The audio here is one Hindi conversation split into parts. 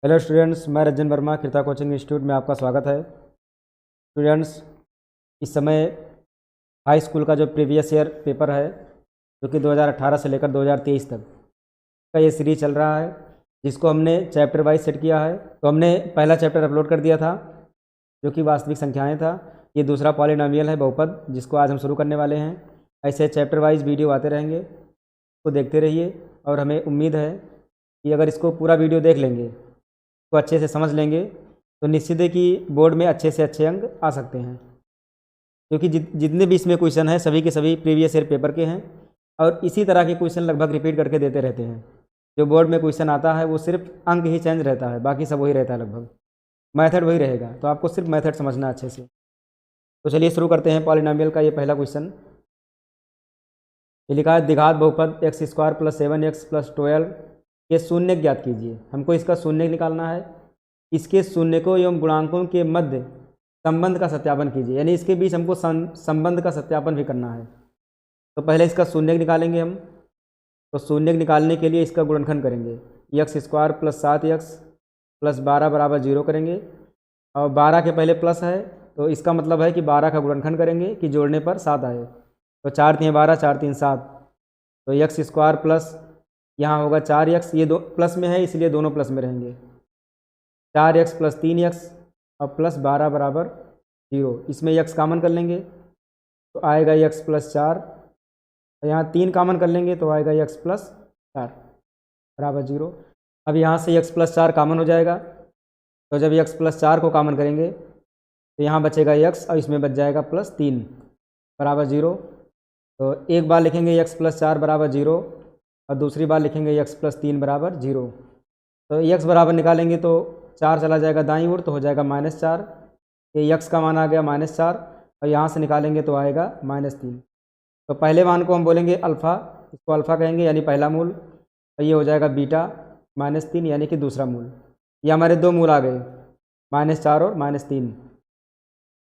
हेलो स्टूडेंट्स, मैं रंजन वर्मा कृता कोचिंग इंस्टीट्यूट में आपका स्वागत है। स्टूडेंट्स, इस समय हाई स्कूल का जो प्रीवियस ईयर पेपर है, जो कि 2018 से लेकर 2023 तक का ये सीरीज चल रहा है, जिसको हमने चैप्टर वाइज सेट किया है। तो हमने पहला चैप्टर अपलोड कर दिया था, जो कि वास्तविक संख्याएँ था। ये दूसरा पॉलिनोमियल है, बहुपद, जिसको आज हम शुरू करने वाले हैं। ऐसे चैप्टर वाइज वीडियो आते रहेंगे, तो देखते रहिए। और हमें उम्मीद है कि अगर इसको पूरा वीडियो देख लेंगे, को अच्छे से समझ लेंगे, तो निश्चित है कि बोर्ड में अच्छे से अच्छे अंक आ सकते हैं। क्योंकि जितने भी इसमें क्वेश्चन हैं, सभी के सभी प्रीवियस ईयर पेपर के हैं, और इसी तरह के क्वेश्चन लगभग रिपीट करके देते रहते हैं। जो बोर्ड में क्वेश्चन आता है वो सिर्फ अंक ही चेंज रहता है, बाकी सब वही रहता है, लगभग मेथड वही रहेगा। तो आपको सिर्फ मेथड समझना अच्छे से। तो चलिए शुरू करते हैं। पॉलिनोमियल का ये पहला क्वेश्चन ये लिखा है, द्विघात बहुपद x² + 7x + 12 के शून्य ज्ञात कीजिए। हमको इसका शून्य निकालना है। इसके शून्यकों एवं गुणांकों के मध्य संबंध का सत्यापन कीजिए, यानी इसके बीच हमको संबंध का सत्यापन भी करना है। तो पहले इसका शून्य निकालेंगे हम। तो शून्य निकालने के लिए इसका गुणनखंड करेंगे। x² + 7x + 12 = 0 करेंगे, और 12 के पहले प्लस है, तो इसका मतलब है कि 12 का गुणनखंड करेंगे कि जोड़ने पर 7 आए। तो 4 × 3 = 12, 4 × 3 = 7। तो x² प्लस यहाँ होगा 4x, ये दो प्लस में है इसलिए दोनों प्लस में रहेंगे। 4x + 3x और + 12 = 0। इसमें x कॉमन कर लेंगे तो आएगा x + 4, और यहाँ 3 कॉमन कर लेंगे तो आएगा x + 4 = 0। अब यहाँ से x + 4 कॉमन हो जाएगा, तो जब x + 4 को कॉमन करेंगे तो यहाँ बचेगा x, और इसमें बच जाएगा +3 = 0। तो एक बार लिखेंगे x + 4 = 0, और दूसरी बार लिखेंगे x + 3 = 0। तो x बराबर निकालेंगे तो 4 चला जाएगा दाईं ओर, तो हो जाएगा -4। ये x का मान आ गया -4, और यहाँ से निकालेंगे तो आएगा -3। तो पहले मान को हम बोलेंगे अल्फ़ा, इसको अल्फ़ा कहेंगे यानी पहला मूल, और ये हो जाएगा बीटा -3 यानी कि दूसरा मूल। ये हमारे दो मूल आ गए, -4 और -3।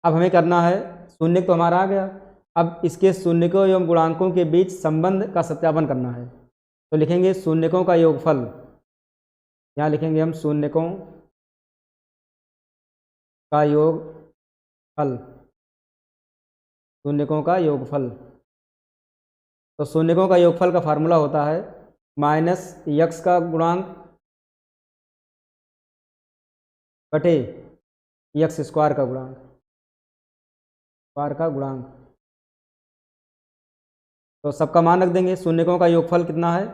अब हमें करना है, शून्य तो हमारा आ गया, अब इसके शून्यकों एवं गुणांकों के बीच संबंध का सत्यापन करना है। तो लिखेंगे शून्यकों का योगफल। यहाँ लिखेंगे हम शून्यकों का योगफल, शून्यकों का योगफल। तो शून्यकों का योगफल का फार्मूला होता है -x का गुणांक बटे x² का गुणांक, तो सबका मान रख देंगे। शून्यकों का योगफल कितना है,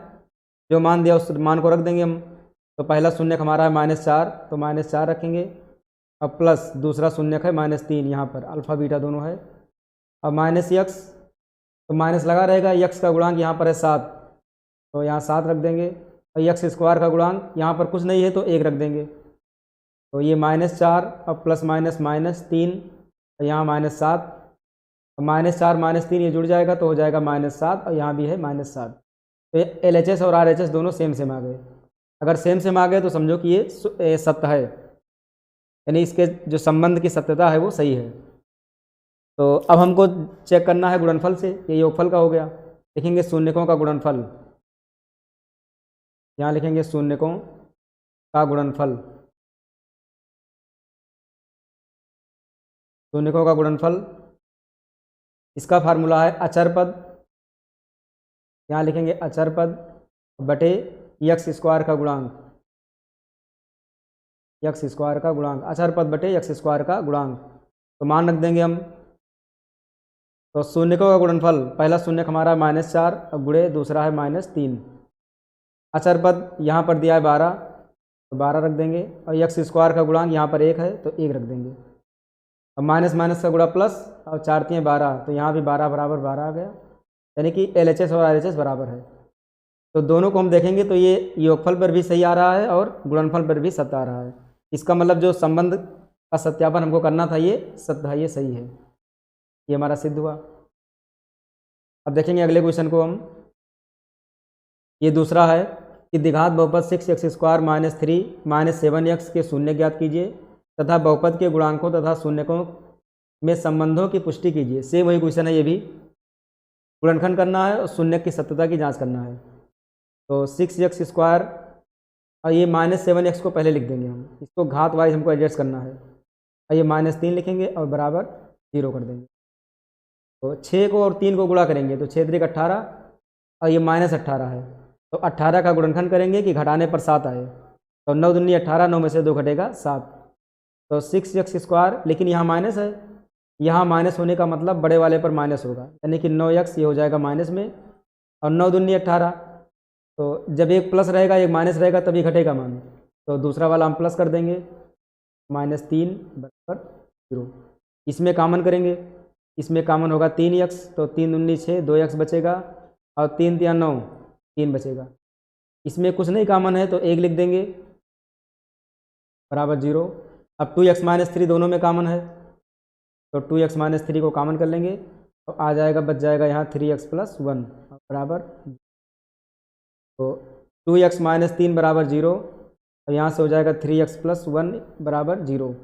जो मान दिया उस मान को रख देंगे हम। तो पहला शून्यक हमारा है -4, तो -4 रखेंगे, अब प्लस दूसरा शून्यक है -3, यहाँ पर अल्फ़ा बीटा दोनों है। अब -x, तो माइनस लगा रहेगा। x का गुणांक यहाँ पर है 7, तो यहाँ 7 रख देंगे, और x² का गुणांक यहाँ पर कुछ नहीं है तो 1 रख देंगे। तो ये -4, अब प्लस माइनस -3, यहाँ -7, -4 -3 ये जुड़ जाएगा तो हो जाएगा -7, और यहाँ भी है -7। तो ये LHS और RHS दोनों सेम आ गए। अगर सेम आ गए तो समझो कि ये सत्य है, यानी इसके जो संबंध की सत्यता है वो सही है। तो अब हमको चेक करना है गुणनफल से, ये योगफल का हो गया। लिखेंगे शून्यकों का गुणनफल, यहाँ लिखेंगे शून्यकों का गुणनफल। शून्यकों का गुणनफल, इसका फार्मूला है अचर पद, यहाँ लिखेंगे अचर पद बटे x² का गुणांक, अचर पद बटे x² का गुणांक। तो मान रख देंगे हम। तो शून्यकों का गुणनफल, पहला शून्यक हमारा -4, अब गुणे दूसरा है -3। अचर पद यहाँ पर दिया है 12, तो 12 रख देंगे, और x² का गुणांक यहाँ पर 1 है तो 1 रख देंगे। अब माइनस माइनस का गुणा प्लस, और 4 × 3 = 12, तो यहाँ भी 12 = 12 आ गया, यानी कि LHS और RHS बराबर है। तो दोनों को हम देखेंगे तो ये योगफल पर भी सही आ रहा है और गुणनफल पर भी सत्य आ रहा है। इसका मतलब जो संबंध का सत्यापन हमको करना था ये सत्य है, ये सही है, ये हमारा सिद्ध हुआ। अब देखेंगे अगले क्वेश्चन को हम। ये दूसरा है कि द्विघात बहुपद 6x² - 3 - 7x के शून्य ज्ञात कीजिए तथा बहुपद के गुणांकों तथा शून्यकों में संबंधों की पुष्टि कीजिए। सेम वही क्वेश्चन है, ये भी गुणनखंड करना है और शून्य की सत्यता की जांच करना है। तो 6x² और ये -7x को पहले लिख देंगे हम, इसको घात वाइज हमको एडजस्ट करना है। और ये -3 लिखेंगे और बराबर 0 कर देंगे। तो 6 को और 3 को गुणा करेंगे तो 6 3 18 और ये -18 है, तो 18 का गुणनखंड करेंगे कि घटाने पर 7 आए। तो 9 दूनी 18, 9 में से 2 घटेगा 7, तो 6x²। लेकिन यहाँ माइनस है, यहाँ माइनस होने का मतलब बड़े वाले पर माइनस होगा, यानी कि 9x ये हो जाएगा माइनस में, और 9 दूनी 18, तो जब एक प्लस रहेगा एक माइनस रहेगा तभी घटेगा मान, तो दूसरा वाला हम प्लस कर देंगे, -3 बराबर 0। इसमें कॉमन करेंगे, इसमें कॉमन होगा 3x, तो 3 दूनी 6, 2x बचेगा, और 3 3 9, 3 बचेगा। इसमें कुछ नहीं कॉमन है तो 1 लिख देंगे बराबर 0। अब 2x - 3 दोनों में कॉमन है, तो 2x - 3 को कॉमन कर लेंगे, तो आ जाएगा, बच जाएगा यहाँ 3x + 1 बराबर, तो 2x - 3 बराबर 0, और यहाँ से हो जाएगा 3x + 1 बराबर 0।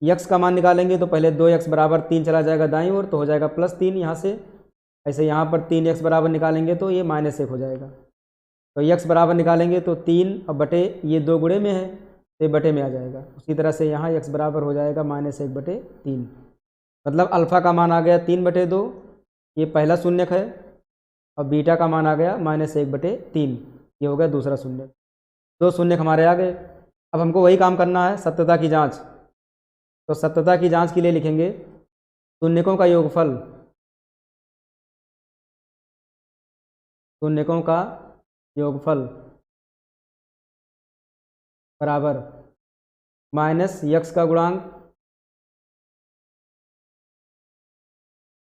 x का मान निकालेंगे तो पहले 2x बराबर 3 चला जाएगा दाईं ओर, तो हो जाएगा +3 यहाँ से। ऐसे यहाँ पर 3x बराबर निकालेंगे तो ये -1 हो जाएगा। तो x बराबर निकालेंगे तो 3 और बटे ये 2 गुणे में है तो ये बटे में आ जाएगा। उसी तरह से यहाँ x बराबर हो जाएगा -1/3, मतलब अल्फ़ा का मान आ गया 3/2, ये पहला शून्यक है, और बीटा का मान आ गया -1/3, ये हो गया दूसरा शून्यक। 2 शून्यक हमारे आ गए। अब हमको वही काम करना है, सत्यता की जाँच। तो सत्यता की जाँच के लिए लिखेंगे शून्यकों का योगफल, शून्यकों का योगफल बराबर -x का गुणांक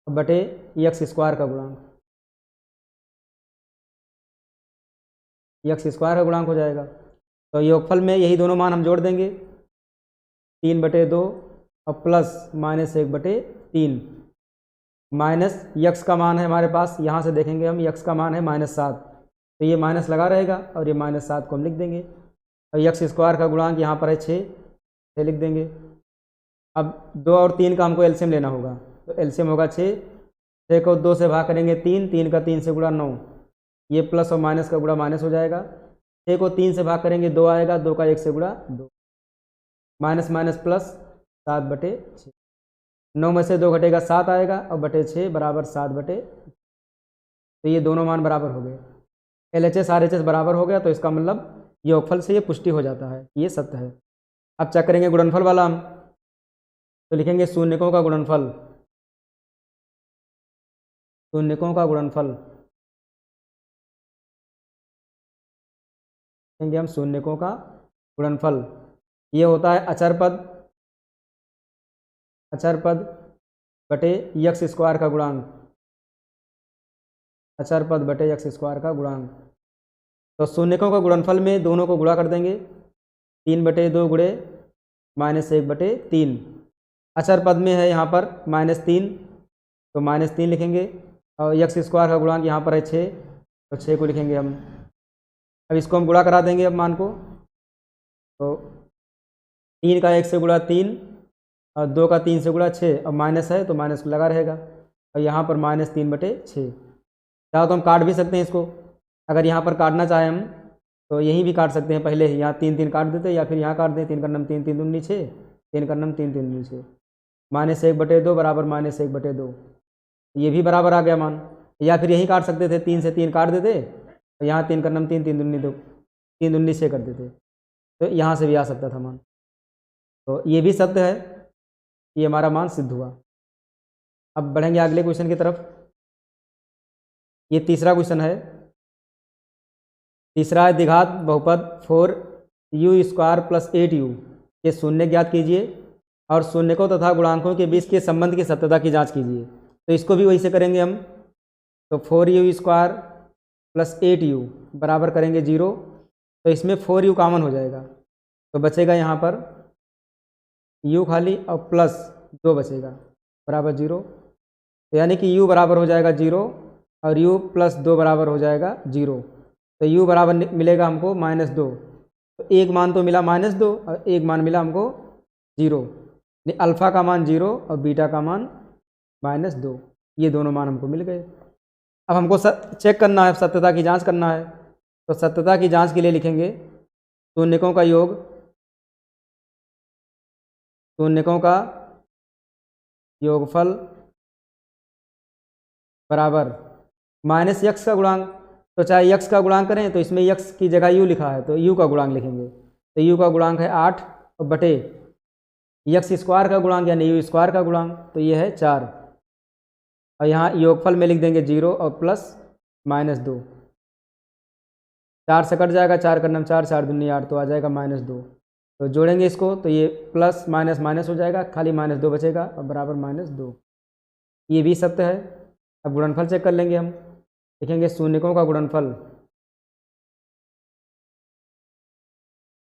बटे x² का गुणांक, x² का गुणांक हो जाएगा। तो योगफल में यही दोनों मान हम जोड़ देंगे, 3/2 और प्लस -1/3, माइनस x का मान है हमारे पास, यहाँ से देखेंगे हम x का मान है -7, तो ये माइनस लगा रहेगा और ये -7 को हम लिख देंगे, और x² का गुणांक यहाँ पर है 6 लिख देंगे। अब 2 और 3 का हमको एलसीएम लेना होगा, तो एलसीएम होगा 6 को 2 से भाग करेंगे 3 का 3 से गुणा 9, ये प्लस और माइनस का गुणा माइनस हो जाएगा। 6 को 3 से भाग करेंगे 2 आएगा, 2 का 1 से गुणा 2, माइनस माइनस प्लस 7/6, 9 में से 2 घटेगा 7 आएगा, और बटे 6 बराबर 7/, तो ये दोनों मान बराबर हो गए। LHS RHS बराबर हो गया, तो इसका मतलब योगफल से ये पुष्टि हो जाता है, ये सत्य है। अब चेक करेंगे गुणनफल वाला हम, तो लिखेंगे शून्यकों का गुणनफल, शून्यकों का गुणनफल लिखेंगे हम शून्यकों का गुणनफल। ये होता है अचर पद बटे x² का गुणांक, अचर पद बटे x² का गुणांक। तो शून्यकों का गुणनफल में दोनों को गुणा कर देंगे, 3/2 गुणे -1/3, अचर पद में है यहाँ पर -3, तो -3 लिखेंगे, और x² का गुणांक यहाँ पर है 6, तो 6 को लिखेंगे हम। अब इसको हम गुणा करा देंगे अब मान को, तो 3 का 1 से गुणा 3, और 2 का 3 से गुणा 6, और माइनस है तो माइनस लगा रहेगा, और यहाँ पर -3/6। चाहो तो हम काट भी सकते हैं इसको, अगर यहाँ पर काटना चाहें हम तो यहीं भी काट सकते हैं, पहले ही यहाँ 3 3 काट देते, या फिर यहाँ काट दें, 3 का नम 3 3 दूनी 6, 3 का नम 3 3 दूनी 6, -1/2 बराबर -1/2, ये भी बराबर आ गया मान। या फिर यहीं काट सकते थे, 3 से 3 काट देते, और यहाँ 3 का नम 3 3 दूनी 2, 3 दूनी 6 कर देते, तो यहाँ से भी आ सकता था मान। तो ये भी सत्य है, ये हमारा मान सिद्ध हुआ। अब बढ़ेंगे अगले क्वेश्चन की तरफ। ये तीसरा क्वेश्चन है, तीसरा है द्विघात बहुपद 4u² + 8u के शून्य ज्ञात कीजिए और शून्यकों तथा गुणांकों के बीच के संबंध की सत्यता की जांच कीजिए। तो इसको भी वही से करेंगे हम, तो 4u² + 8u बराबर करेंगे 0, तो इसमें 4u कॉमन हो जाएगा, तो बचेगा यहाँ पर u खाली और प्लस 2 बचेगा बराबर 0, तो यानी कि u बराबर हो जाएगा 0 और u + 2 बराबर हो जाएगा 0, तो u बराबर मिलेगा हमको -2, तो एक मान तो मिला -2 और एक मान मिला हमको 0, अल्फ़ा का मान 0 और बीटा का मान -2, ये दोनों मान हमको मिल गए। अब हमको चेक करना है, सत्यता की जांच करना है, तो सत्यता की जांच के लिए लिखेंगे शून्यकों का योग, शून्यकों का योगफल बराबर माइनस यक्स का गुणांक। तो चाहे यक्स का गुणांक करें तो इसमें यक्स की जगह यू लिखा है तो यू का गुणांक लिखेंगे। तो यू का गुणांक है 8 और बटे यक्स स्क्वायर का गुणांक यानी यू स्क्वायर का गुणांक तो ये है 4। और यहाँ योगफल में लिख देंगे 0 और प्लस -2। 4 से कट जाएगा, 4 का नम 4, 4 दूनी 8 तो आ जाएगा -2। तो जोड़ेंगे इसको तो ये प्लस माइनस माइनस हो जाएगा, खाली -2 बचेगा और बराबर -2। ये भी सत्य है। अब गुणनफल चेक कर लेंगे हम, लिखेंगे शून्यकों का गुणनफल,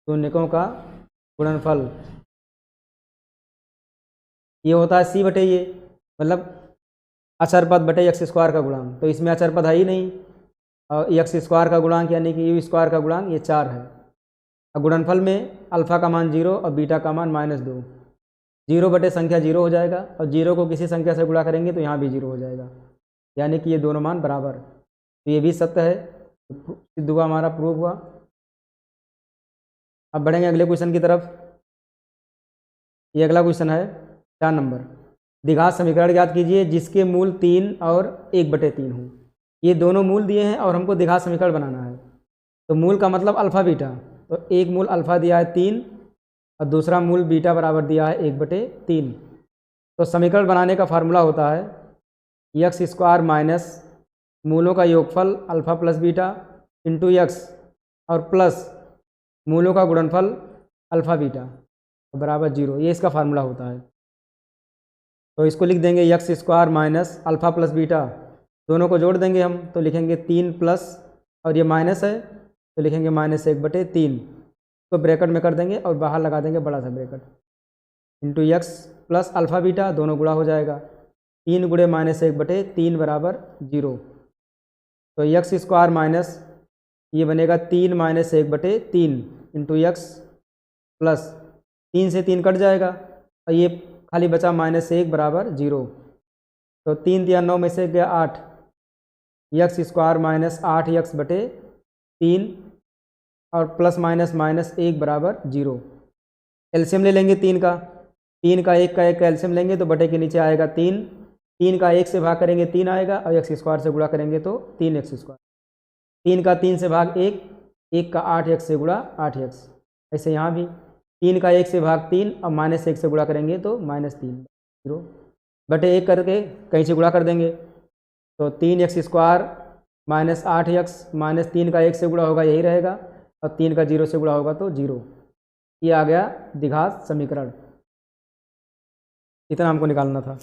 शून्यकों का गुणनफल ये होता है सी बटे ये, मतलब अचर पद बटे एक्स स्क्वायर का गुणांक। तो इसमें अचर पद है ही नहीं और एक्स स्क्वायर का गुणांक यानी कि यू स्क्वायर का गुणांक ये 4 है। अब गुणनफल में अल्फ़ा का मान 0 और बीटा का मान -2। 0 बटे संख्या 0 हो जाएगा और 0 को किसी संख्या से गुणा करेंगे तो यहाँ भी 0 हो जाएगा, यानी कि ये दोनों मान बराबर। तो ये भी सत्य है, सिद्ध हुआ, हमारा प्रूव हुआ। अब बढ़ेंगे अगले क्वेश्चन की तरफ। ये अगला क्वेश्चन है 4 नंबर। द्विघात समीकरण याद कीजिए जिसके मूल 3 और 1/3 हों। ये दोनों मूल दिए हैं और हमको द्विघात समीकरण बनाना है। तो मूल का मतलब अल्फ़ा बीटा, तो एक मूल अल्फ़ा दिया है 3 और दूसरा मूल बीटा बराबर दिया है 1/3। तो समीकरण बनाने का फार्मूला होता है एक्स स्क्वायर माइनस मूलों का योगफल alpha plus beta into x और प्लस मूलों का गुणनफल अल्फ़ा बीटा बराबर 0। ये इसका फार्मूला होता है। तो इसको लिख देंगे x square minus alpha plus beta, दोनों को जोड़ देंगे हम तो लिखेंगे 3 प्लस और ये माइनस है तो लिखेंगे -1/3। तो ब्रैकेट में कर देंगे और बाहर लगा देंगे बड़ा सा bracket, into x plus alpha beta, दोनों गुणा हो जाएगा। 3 गुणे -1/3 बराबर 0। तो एक्स स्क्वायर माइनस ये बनेगा 3 - 1/3 इंटू एक्स प्लस 3 से 3 कट जाएगा और ये खाली बचा -1 बराबर 0। तो 3 × 9 में से गया 8, एक्स स्क्वायर माइनस 8x/3 और प्लस माइनस -1 बराबर 0। एलसीएम ले लेंगे 3 का 1 का 1 का एलसीएम लेंगे तो बटे के नीचे आएगा 3। 3 का 1 से भाग करेंगे 3 आएगा और एक्स स्क्वायर से गुणा करेंगे तो 3x स्क्वायर। 3 का 3 से भाग 1, 1 का 8x से गुणा 8x। ऐसे यहाँ भी 3 का 1 से भाग 3 और -1 से गुणा करेंगे तो -3 0 बटे 1 करके कहीं से गुणा कर देंगे तो 3x square minus 8x minus 3 का 1 से गुणा होगा यही रहेगा और 3 का 0 से गुणा होगा तो 0। ये आ गया द्विघात समीकरण। इतना हमको निकालना था।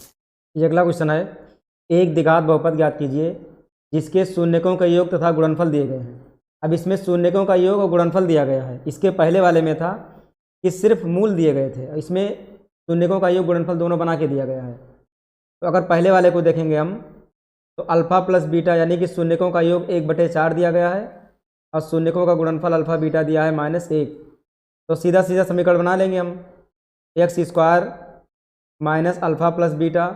ये अगला क्वेश्चन है, एक द्विघात बहुपद ज्ञात कीजिए जिसके शून्यकों का योग तथा गुणनफल दिए गए हैं। अब इसमें शून्यकों का योग और गुणनफल दिया गया है। इसके पहले वाले में था कि सिर्फ मूल दिए गए थे, इसमें शून्यकों का योग गुणनफल दोनों बना के दिया गया है। तो अगर पहले वाले को देखेंगे हम तो अल्फ़ा प्लस बीटा यानी कि शून्यकों का योग 1/4 दिया गया है और शून्यकों का गुणनफल अल्फ़ा बीटा दिया है -1। तो सीधा सीधा समीकरण बना लेंगे हम, x square minus alpha plus beta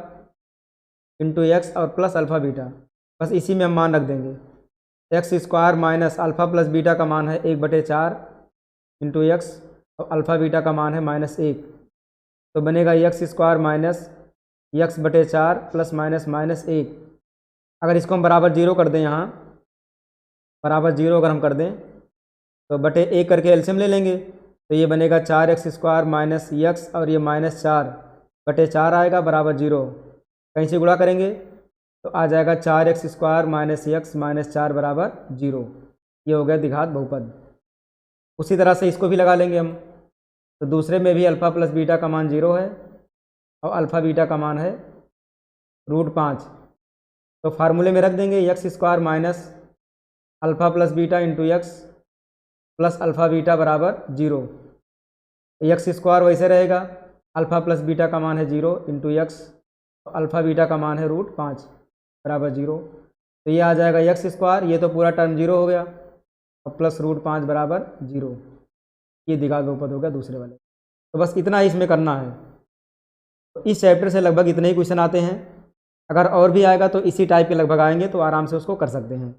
into x और प्लस अल्फ़ा बीटा, बस इसी में हम मान रख देंगे। X square minus alpha plus beta का मान है 1/4 इंटू एक्स और अल्फ़ा बीटा का मान है -1। तो बनेगा x square minus x/4 plus -1। अगर इसको हम बराबर 0 कर दें, यहाँ बराबर 0 अगर हम कर दें तो बटे 1 करके एलसीएम ले लेंगे तो ये बनेगा 4x स्क्वायर माइनस x और ये -4/4 आएगा बराबर 0। कहीं से गुणा करेंगे तो आ जाएगा 4x square minus x minus 4 बराबर 0। ये हो गया द्विघात बहुपद। उसी तरह से इसको भी लगा लेंगे हम। तो दूसरे में भी अल्फ़ा प्लस बीटा का मान 0 है और अल्फ़ा बीटा का मान है √5। तो फार्मूले में रख देंगे x square minus alpha plus beta into x plus alpha beta बराबर 0। एक्स स्क्वायर वैसे रहेगा, अल्फ़ा प्लस बीटा का मान है 0 इंटू एक्स और अल्फ़ा बीटा का मान है √5 बराबर 0। तो ये आ जाएगा एक्स स्क्वायर, ये तो पूरा टर्म 0 हो गया और प्लस √5 बराबर 0। ये द्विघात बहुपद हो गया दूसरे वाले। तो बस इतना ही इसमें करना है। तो इस चैप्टर से लगभग इतने ही क्वेश्चन आते हैं। अगर और भी आएगा तो इसी टाइप के लगभग आएंगे तो आराम से उसको कर सकते हैं।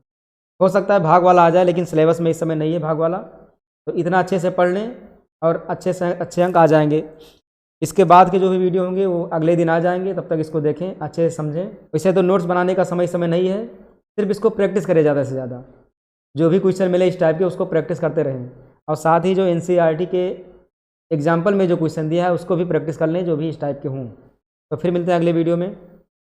हो सकता है भाग वाला आ जाए, लेकिन सिलेबस में इस समय नहीं है भाग वाला, तो इतना अच्छे से पढ़ लें और अच्छे से अच्छे अंक आ जाएंगे। इसके बाद के जो भी वीडियो होंगे वो अगले दिन आ जाएंगे, तब तक इसको देखें, अच्छे से समझें। वैसे तो नोट्स बनाने का समय नहीं है, सिर्फ इसको प्रैक्टिस करें ज़्यादा से ज़्यादा। जो भी क्वेश्चन मिले इस टाइप के उसको प्रैक्टिस करते रहें, और साथ ही जो NCERT के एग्जाम्पल में जो क्वेश्चन दिया है उसको भी प्रैक्टिस कर लें, जो भी इस टाइप के हों। तो फिर मिलते हैं अगले वीडियो में।